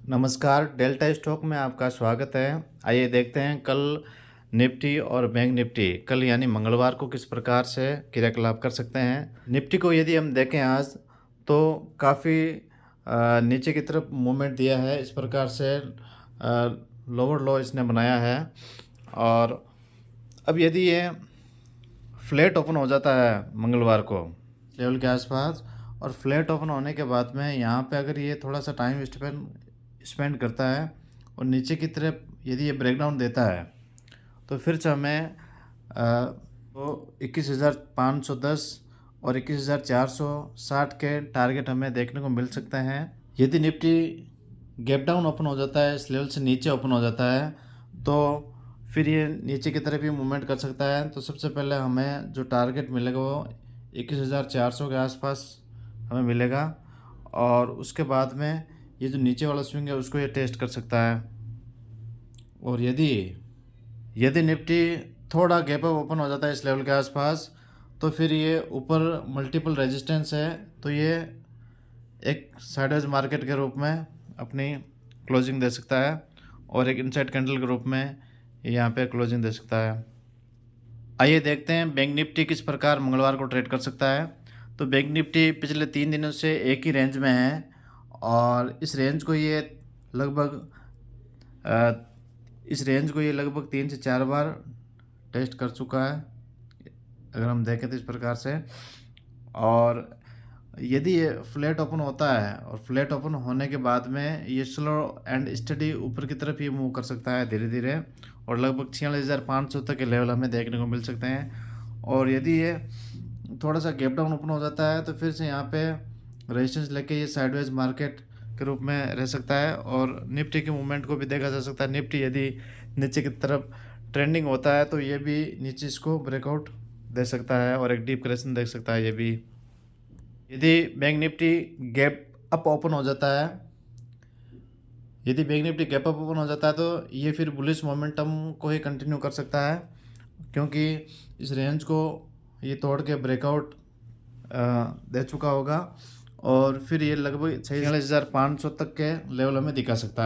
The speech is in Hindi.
नमस्कार, डेल्टा स्टॉक में आपका स्वागत है। आइए देखते हैं कल निफ्टी और बैंक निफ्टी कल यानी मंगलवार को किस प्रकार से क्रियाकलाप कर सकते हैं। निफ्टी को यदि हम देखें आज तो काफ़ी नीचे की तरफ मूवमेंट दिया है। इस प्रकार से लोअर लो इसने बनाया है और अब यदि ये फ्लैट ओपन हो जाता है मंगलवार को लेवल के आसपास और फ्लैट ओपन होने के बाद में यहाँ पे अगर ये थोड़ा सा टाइम स्पेंड करता है और नीचे की तरफ यदि ये ब्रेकडाउन देता है तो फिर से हमें तो 21,510 और 21,460 के टारगेट हमें देखने को मिल सकते हैं। यदि निफ्टी गैप डाउन ओपन हो जाता है, इस लेवल से नीचे ओपन हो जाता है तो फिर ये नीचे की तरफ भी मूवमेंट कर सकता है। तो सबसे पहले हमें जो टारगेट मिलेगा वो 21,400 के आसपास हमें मिलेगा और उसके बाद में ये जो नीचे वाला स्विंग है उसको ये टेस्ट कर सकता है। और यदि निफ्टी थोड़ा गैप अप ओपन हो जाता है इस लेवल के आसपास तो फिर ये ऊपर मल्टीपल रेजिस्टेंस है तो ये एक साइडवेज मार्केट के रूप में अपनी क्लोजिंग दे सकता है और एक इनसाइड कैंडल के रूप में यहाँ पे क्लोजिंग दे सकता है। आइए देखते हैं बैंक निफ्टी किस प्रकार मंगलवार को ट्रेड कर सकता है। तो बैंक निफ्टी पिछले 3 दिनों से एक ही रेंज में है और इस रेंज को ये लगभग 3 से 4 बार टेस्ट कर चुका है अगर हम देखें तो इस प्रकार से। और यदि ये फ्लैट ओपन होता है और फ्लैट ओपन होने के बाद में ये स्लो एंड स्टडी ऊपर की तरफ ये मूव कर सकता है धीरे धीरे और लगभग 46,500 तक के लेवल हमें देखने को मिल सकते हैं। और यदि ये थोड़ा सा गैप डाउन ओपन हो जाता है तो फिर से यहाँ पे रेजिस्टेंस लेके ये साइडवेज मार्केट के रूप में रह सकता है और निफ्टी के मूवमेंट को भी देखा जा सकता है। निफ्टी यदि नीचे की तरफ ट्रेंडिंग होता है तो ये भी नीचे इसको ब्रेकआउट दे सकता है और एक डीप करेक्शन देख सकता है। ये भी यदि bank Nifty gap up open हो जाता है तो ये फिर बुलिश मोमेंटम को ही कंटिन्यू कर सकता है क्योंकि इस रेंज को ये तोड़ के ब्रेकआउट दे चुका होगा और फिर ये लगभग 46,500 तक के लेवल हमें दिखा सकता है।